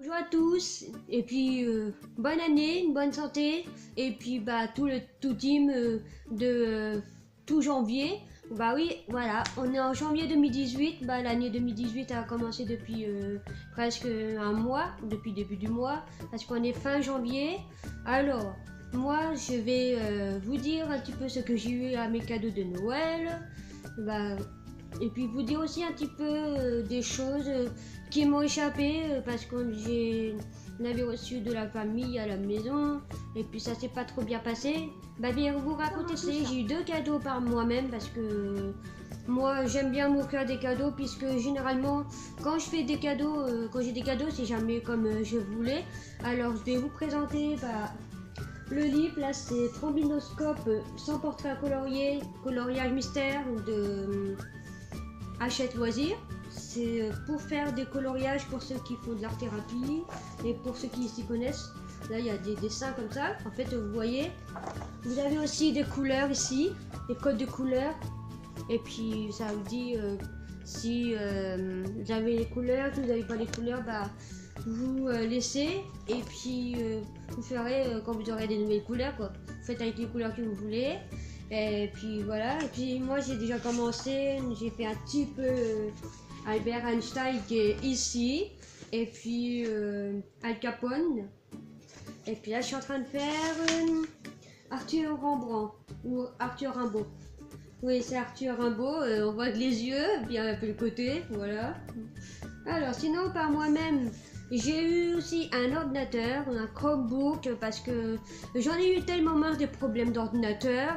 Bonjour à tous, et puis bonne année, une bonne santé, et puis tout team tout janvier. Bah oui, voilà, on est en janvier 2018, l'année 2018 a commencé depuis presque un mois, depuis début du mois, parce qu'on est fin janvier. Alors, moi je vais vous dire un petit peu ce que j'ai eu à mes cadeaux de Noël, et puis vous dire aussi un petit peu des choses qui m'ont échappé parce qu'on avait reçu de la famille à la maison et puis ça s'est pas trop bien passé. Bien vous raconter ça, j'ai eu 2 cadeaux par moi-même parce que moi j'aime bien m'offrir des cadeaux puisque généralement quand je fais des cadeaux, quand j'ai des cadeaux c'est jamais comme je voulais. Alors je vais vous présenter le livre, là c'est Trombinoscope sans portrait colorié, coloriage mystère de Hachette Loisirs. C'est pour faire des coloriages pour ceux qui font de l'art thérapie et pour ceux qui s'y connaissent. Là il y a des dessins comme ça. En fait vous voyez, vous avez aussi des couleurs ici, des codes de couleurs. Et puis ça vous dit si vous avez les couleurs, si vous n'avez pas les couleurs, vous laissez et puis vous ferez quand vous aurez des nouvelles couleurs quoi. Vous faites avec les couleurs que vous voulez. Et puis voilà, et puis moi j'ai déjà commencé, j'ai fait un petit peu Albert Einstein qui est ici, et puis Al Capone, et puis là je suis en train de faire Arthur Rembrandt, ou Arthur Rimbaud. Oui c'est Arthur Rimbaud, on voit que les yeux, bien un peu le côté, voilà. Alors sinon par moi-même, j'ai eu aussi un ordinateur, un Chromebook, parce que j'en ai eu tellement marre des problèmes d'ordinateur,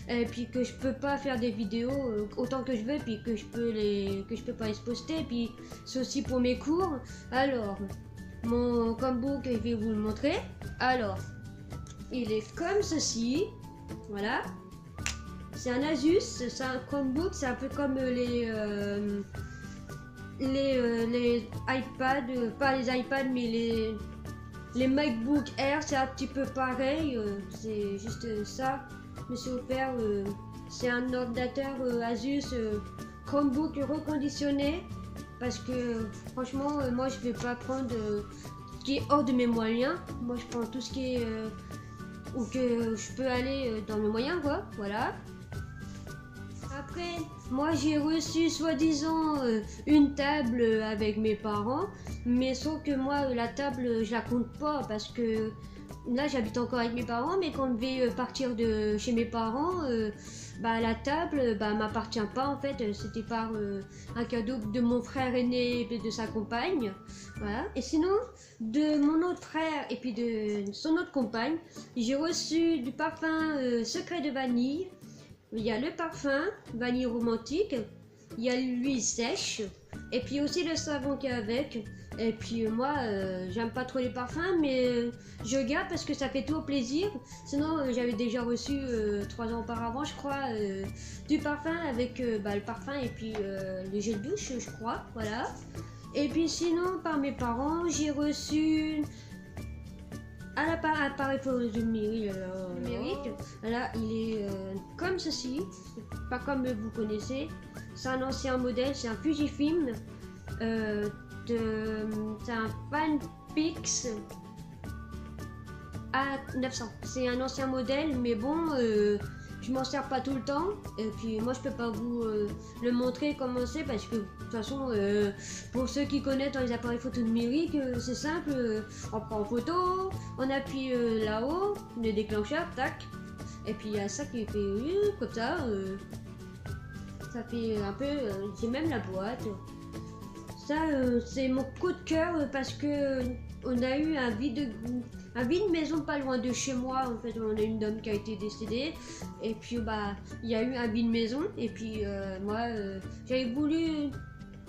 et puis que je peux pas faire des vidéos autant que je veux, puis que je peux pas les poster, puis c'est aussi pour mes cours. Alors, mon Chromebook, je vais vous le montrer. Alors, il est comme ceci, voilà. C'est un Asus, c'est un Chromebook, c'est un peu comme les iPads, pas les iPads mais les MacBook Air, c'est un petit peu pareil, c'est juste ça. Je me suis offert, c'est un ordinateur Asus Chromebook reconditionné parce que franchement moi je vais pas prendre ce qui est hors de mes moyens. Moi je prends tout ce qui est où que je peux aller dans mes moyens quoi, voilà. Après, moi j'ai reçu soi-disant une table avec mes parents, mais sauf que moi la table je la compte pas parce que là j'habite encore avec mes parents, mais quand je vais partir de chez mes parents, la table m'appartient pas en fait, c'était par un cadeau de mon frère aîné et de sa compagne, voilà. Et sinon de mon autre frère et puis de son autre compagne, j'ai reçu du parfum secret de vanille. Il y a le parfum vanille romantique, il y a l'huile sèche et puis aussi le savon qui est avec. Et puis moi j'aime pas trop les parfums, mais je garde parce que ça fait tout au plaisir. Sinon j'avais déjà reçu 3 ans auparavant je crois du parfum avec le parfum et puis les gels de douche je crois, voilà. Et puis sinon par mes parents j'ai reçu un appareil photo numérique. Là, il est comme ceci, pas comme vous connaissez. C'est un ancien modèle, c'est un Fujifilm, c'est un Panpix A900. C'est un ancien modèle, mais bon, je m'en sers pas tout le temps. Et puis moi, je peux pas vous le montrer comment c'est parce que de toute façon, pour ceux qui connaissent dans les appareils photo numériques, c'est simple. On prend en photo, on appuie là-haut, le déclencheur, tac. Et puis il y a ça qui fait comme ça. Ça fait un peu. J'ai même la boîte. Ça, c'est mon coup de cœur parce que on a eu un vide maison pas loin de chez moi. En fait, on a une dame qui a été décédée et puis il y a eu un vide maison et puis moi j'avais voulu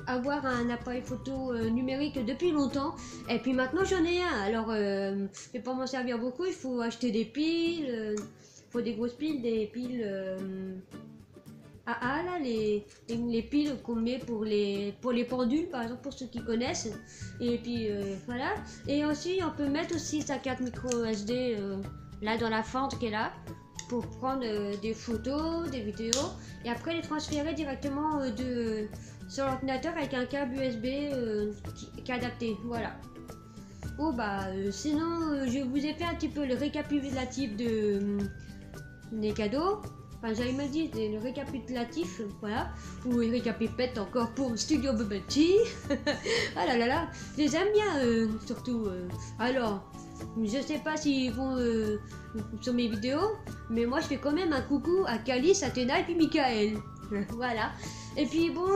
avoir un appareil photo numérique depuis longtemps et puis maintenant j'en ai un. Alors je vais pas m'en servir beaucoup, il faut acheter des piles, il faut des grosses piles, des piles là, les piles qu'on met pour les pendules par exemple, pour ceux qui connaissent. Et puis voilà. Et aussi on peut mettre aussi sa carte micro SD là dans la fente qui est là pour prendre des photos, des vidéos et après les transférer directement sur l'ordinateur avec un câble USB qui est adapté, voilà. Oh bah sinon je vous ai fait un petit peu le récapitulatif des cadeaux. Enfin j'avais mal dit le récapitulatif, voilà. Ou le récapipète encore pour Studio Bubble Tea. Ah là là là, je les aime bien surtout. Alors, je sais pas s'ils vont sur mes vidéos, mais moi je fais quand même un coucou à Calice, Athéna et puis Michael. Voilà. Et puis bon,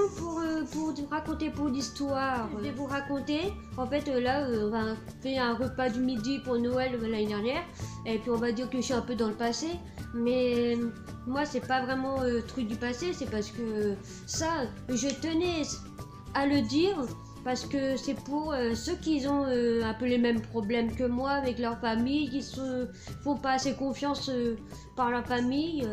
pour raconter pour l'histoire, je vais vous raconter. En fait, là, on va faire un repas du midi pour Noël l'année dernière. Et puis on va dire que je suis un peu dans le passé. Mais moi, c'est pas vraiment truc du passé, c'est parce que ça, je tenais à le dire. Parce que c'est pour ceux qui ont un peu les mêmes problèmes que moi avec leur famille, qui se font pas assez confiance par leur famille.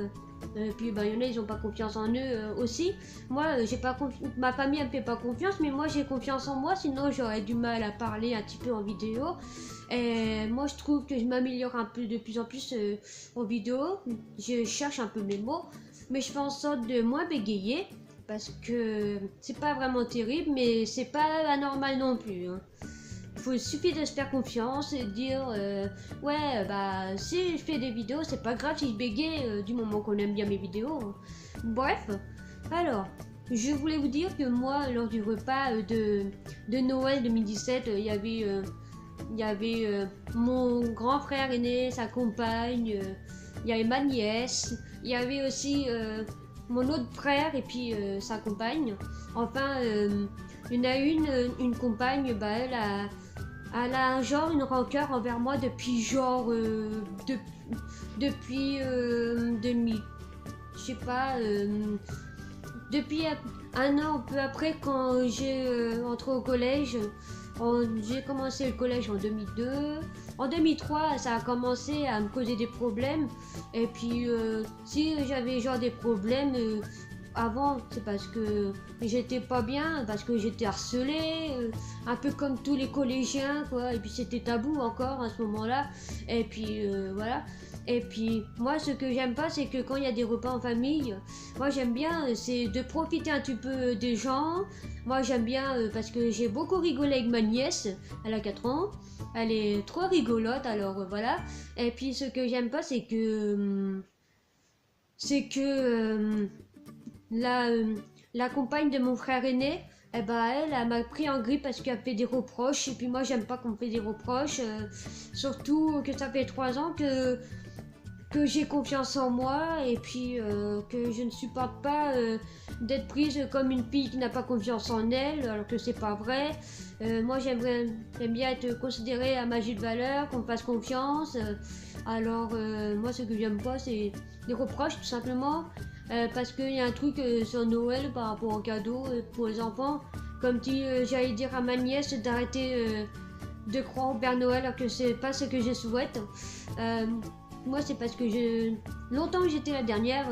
Puis bah, y en a, ils ont pas confiance en eux aussi. Moi, j'ai pas ma famille elle me fait pas confiance, mais moi j'ai confiance en moi, sinon j'aurais du mal à parler un petit peu en vidéo. Et moi je trouve que je m'améliore un peu de plus en plus en vidéo. Je cherche un peu mes mots, mais je fais en sorte de moins bégayer. Parce que c'est pas vraiment terrible, mais c'est pas anormal non plus. Hein. Il suffit de se faire confiance et dire ouais, bah si je fais des vidéos, c'est pas grave si je bégaye du moment qu'on aime bien mes vidéos. Bref, alors, je voulais vous dire que moi, lors du repas de Noël 2017, il y avait mon grand frère aîné, sa compagne, il y avait ma nièce, il y avait aussi mon autre frère et puis sa compagne. Enfin, il y en a une compagne, bah elle a genre une rancœur envers moi depuis genre depuis 2000, je sais pas, depuis un an peu après quand j'ai entré au collège. J'ai commencé le collège en 2002. En 2003, ça a commencé à me causer des problèmes. Et puis, si j'avais genre des problèmes avant, c'est parce que j'étais pas bien, parce que j'étais harcelée, un peu comme tous les collégiens, quoi. Et puis, c'était tabou encore à ce moment-là. Et puis, voilà. Et puis, moi, ce que j'aime pas, c'est que quand il y a des repas en famille, moi, j'aime bien, c'est de profiter un petit peu des gens. Moi, j'aime bien parce que j'ai beaucoup rigolé avec ma nièce. Elle a 4 ans. Elle est trop rigolote, alors voilà. Et puis, ce que j'aime pas, c'est que... la compagne de mon frère aîné, eh ben, elle m'a pris en grippe parce qu'elle fait des reproches. Et puis, moi, j'aime pas qu'on me fait des reproches. Surtout que ça fait 3 ans que j'ai confiance en moi et puis que je ne supporte pas d'être prise comme une fille qui n'a pas confiance en elle alors que c'est pas vrai. Moi j'aime bien être considérée à ma juste valeur, qu'on me fasse confiance. Alors moi ce que j'aime pas c'est les reproches tout simplement parce qu'il y a un truc sur Noël par rapport aux cadeaux pour les enfants, comme si j'allais dire à ma nièce d'arrêter de croire au Père Noël alors que c'est pas ce que je souhaite. Moi, c'est parce que longtemps j'étais la dernière,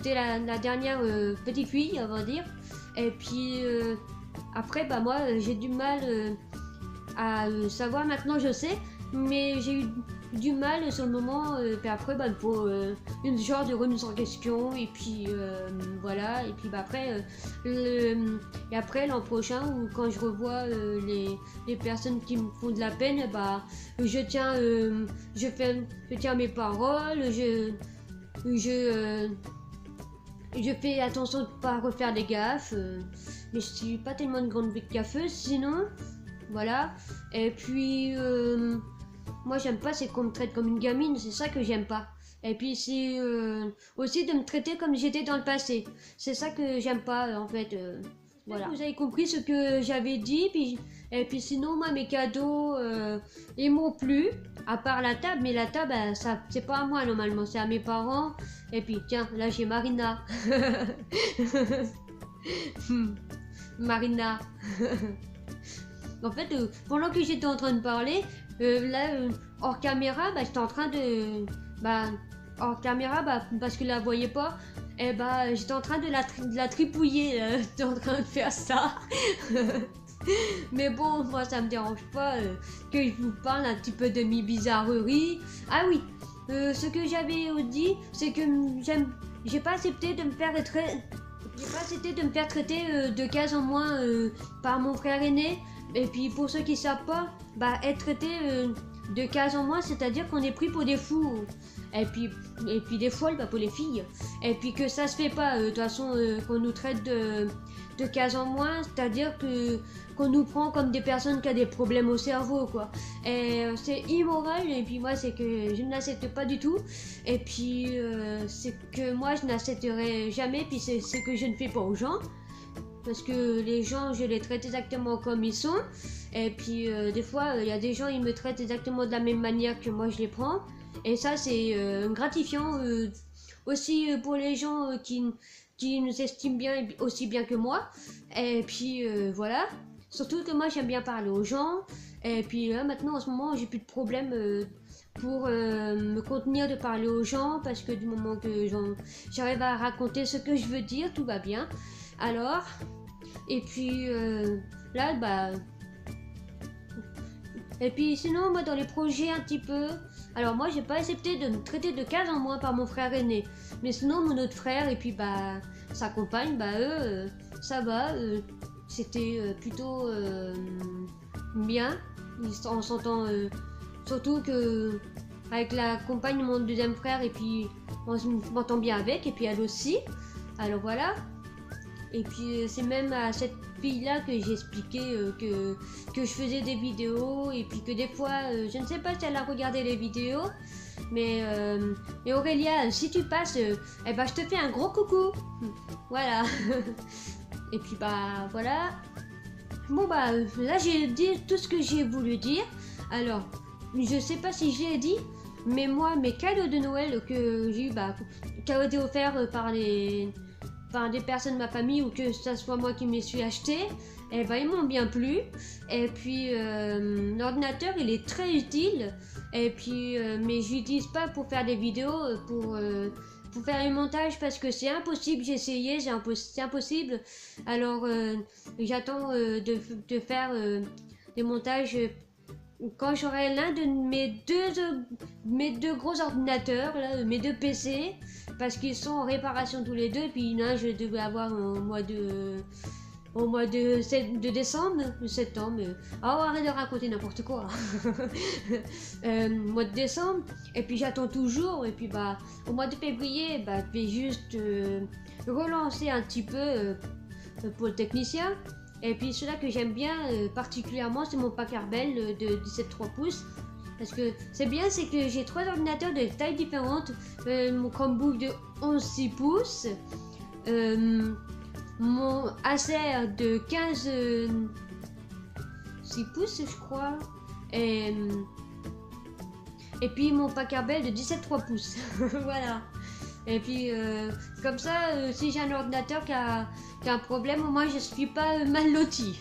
la dernière petite fille, on va dire. Et puis après, bah moi, j'ai du mal à savoir. Maintenant, je sais, mais j'ai eu du mal sur le moment. Puis après, bah, il faut une genre de remise en question. Et puis voilà. Et puis bah après, et après l'an prochain, ou quand je revois les personnes qui me font de la peine, bah je tiens mes paroles. Je fais attention de ne pas refaire des gaffes, mais je suis pas tellement une grande gaffeuse sinon, voilà. Et puis, moi j'aime pas c'est qu'on me traite comme une gamine, c'est ça que j'aime pas. Et puis c'est aussi de me traiter comme j'étais dans le passé, c'est ça que j'aime pas en fait. Voilà. Vous avez compris ce que j'avais dit, et puis sinon moi mes cadeaux ils m'ont plu, à part la table, mais la table ça c'est pas à moi normalement, c'est à mes parents. Et puis tiens, là j'ai Marina. Marina. En fait, pendant que j'étais en train de parler, hors caméra, j'étais en train de... hors caméra, parce que la voyait pas, et j'étais en train de la tripouiller, j'étais en train de faire ça. Mais bon, moi ça me dérange pas que je vous parle un petit peu de mes bizarreries. Ah oui, ce que j'avais dit, c'est que j'ai pas accepté de me faire traiter de case en moins par mon frère aîné, Et puis pour ceux qui savent pas, bah être traité de 15 en moins, c'est-à-dire qu'on est pris pour des fous. Et puis des folles, pas pour les filles. Et puis que ça se fait pas, de toute façon, qu'on nous traite de 15 en moins, c'est-à-dire qu'on nous prend comme des personnes qui ont des problèmes au cerveau, quoi. Et c'est immoral, et puis moi, c'est que je ne l'accepte pas du tout. Et puis, c'est que moi, je n'accepterai jamais, puis c'est ce que je ne fais pas aux gens. Parce que les gens, je les traite exactement comme ils sont. Et puis, des fois, il y a des gens, ils me traitent exactement de la même manière que moi, je les prends. Et ça, c'est gratifiant aussi pour les gens qui nous estiment bien aussi bien que moi. Et puis, voilà. Surtout que moi, j'aime bien parler aux gens. Et puis là, maintenant, en ce moment, j'ai plus de problème pour me contenir de parler aux gens. Parce que du moment que j'arrive à raconter ce que je veux dire, tout va bien. Alors, et puis là, bah... Et puis sinon, moi, dans les projets un petit peu... Alors moi, j'ai pas accepté de me traiter de 15 en moins par mon frère aîné. Mais sinon, mon autre frère et puis bah sa compagne, bah eux, ça va. C'était plutôt bien. On s'entend surtout que avec la compagne de mon deuxième frère et puis on m'entend bien avec et puis elle aussi. Alors voilà. Et puis c'est même à cette fille-là que j'ai expliqué que je faisais des vidéos et puis que des fois, je ne sais pas si elle a regardé les vidéos, mais et Aurélia, si tu passes, eh ben, je te fais un gros coucou. Voilà. Et puis bah voilà. Bon bah là j'ai dit tout ce que j'ai voulu dire. Alors, je sais pas si j'ai dit, mais moi mes cadeaux de Noël que j'ai eu, bah, qui ont été offerts par des personnes de ma famille ou que ce soit moi qui me les suis acheté, et ben ils m'ont bien plu. Et puis l'ordinateur il est très utile. Et puis mais je l'utilise pas pour faire des vidéos, pour faire les montages parce que c'est impossible. J'ai essayé, c'est impossible. Alors j'attends de faire des montages quand j'aurai l'un de mes deux gros ordinateurs, là, mes deux PC, parce qu'ils sont en réparation tous les deux, puis l'un je devais avoir au mois de décembre, de septembre. Oh, arrête de raconter n'importe quoi. Mois de décembre, et puis j'attends toujours, et puis bah au mois de février, bah je vais juste relancer un petit peu pour le technicien. Et puis celui-là que j'aime bien particulièrement, c'est mon Packard Bell de 17,3 pouces. Parce que c'est bien, c'est que j'ai trois ordinateurs de tailles différentes. Mon Chromebook de 11,6 pouces. Mon Acer de 15,6 pouces, je crois. Et puis mon Packard Bell de 17,3 pouces. Voilà. Et puis comme ça, si j'ai un ordinateur qui a un problème, au moins je suis pas mal loti.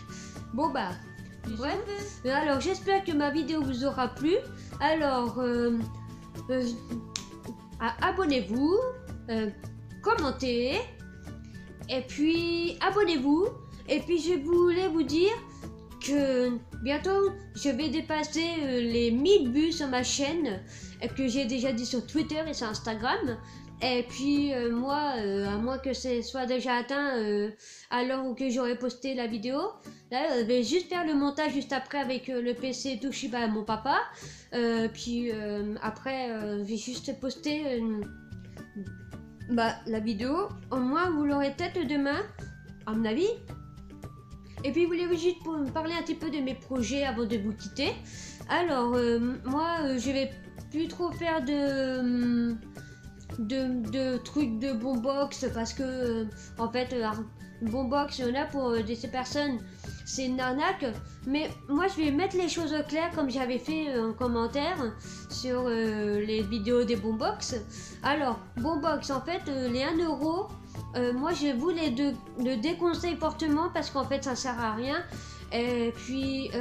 Bon bah, bref. Alors j'espère que ma vidéo vous aura plu. Alors abonnez-vous, commentez, et puis abonnez-vous. Et puis je voulais vous dire que bientôt je vais dépasser les 1000 vues sur ma chaîne, que j'ai déjà dit sur Twitter et sur Instagram. Et puis moi, à moins que ce soit déjà atteint à l'heure où que j'aurai posté la vidéo, là je vais juste faire le montage juste après avec le PC Toshiba à mon papa. Puis après, je vais juste poster la vidéo. Au moins vous l'aurez peut-être demain, à mon avis. Et puis, voulez-vous juste me parler un petit peu de mes projets avant de vous quitter. Alors, moi, je vais plus trop faire de trucs de bombox parce que, en fait, bombox, là, pour ces personnes, c'est une arnaque. Mais moi, je vais mettre les choses au clair comme j'avais fait en commentaire sur les vidéos des bombox. Alors, bombox, en fait, les 1 euro... moi je vous les le déconseille fortement parce qu'en fait ça sert à rien. Et puis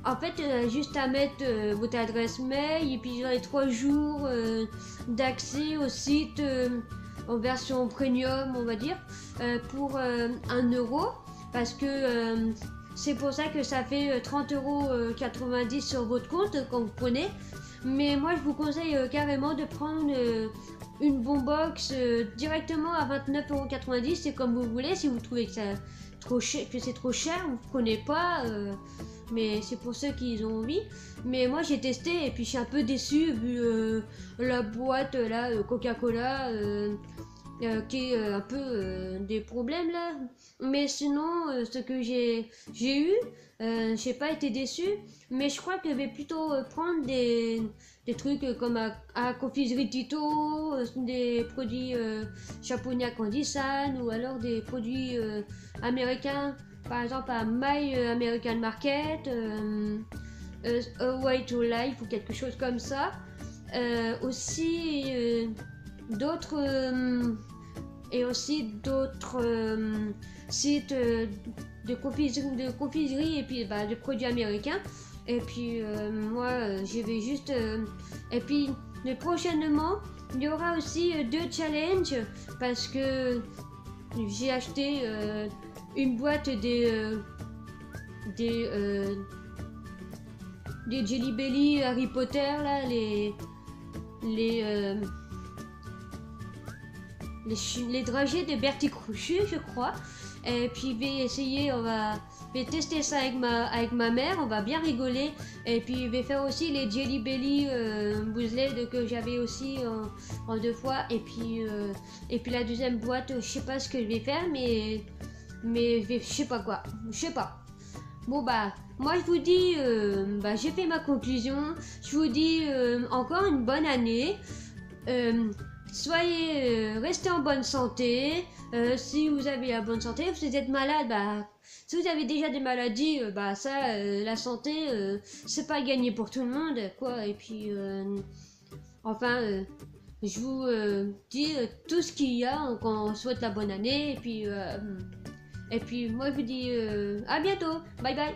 en fait juste à mettre votre adresse mail et puis j'aurai 3 jours d'accès au site en version premium, on va dire, pour 1 euro, parce que c'est pour ça que ça fait 30,90 € sur votre compte quand vous prenez. Mais moi je vous conseille carrément de prendre une bombox directement à 29,90 €, c'est comme vous voulez, si vous trouvez que ça trop cher, que c'est trop cher, vous prenez pas. Mais c'est pour ceux qui ont envie. Mais moi j'ai testé et puis je suis un peu déçue vu la boîte là, Coca-Cola, qui est un peu des problèmes là. Mais sinon, ce que j'ai eu, j'ai pas été déçue. Mais je crois que je vais plutôt prendre des trucs comme à confiserie Tito, des produits japonais à Candy-san, ou alors des produits américains, par exemple à My American Market, A Way to Life ou quelque chose comme ça. Aussi d'autres et aussi d'autres sites de confiserie et puis de produits américains. Et puis moi je vais juste et puis prochainement il y aura aussi 2 challenges parce que j'ai acheté une boîte des Jelly Belly Harry Potter là, les dragées de Bertie Crochu, je crois. Et puis je vais essayer, je vais tester ça avec ma mère, on va bien rigoler. Et puis je vais faire aussi les Jelly Belly Boozled que j'avais aussi en 2 fois. Et puis la deuxième boîte, je sais pas ce que je vais faire, mais je sais pas quoi, je sais pas. Bon moi je vous dis, j'ai fait ma conclusion. Je vous dis encore une bonne année. Restez en bonne santé. Si vous avez la bonne santé, si vous êtes malade, si vous avez déjà des maladies, la santé, c'est pas gagné pour tout le monde, quoi. Et puis, je vous dis tout ce qu'il y a, quand on souhaite la bonne année. Et puis moi je vous dis à bientôt. Bye bye.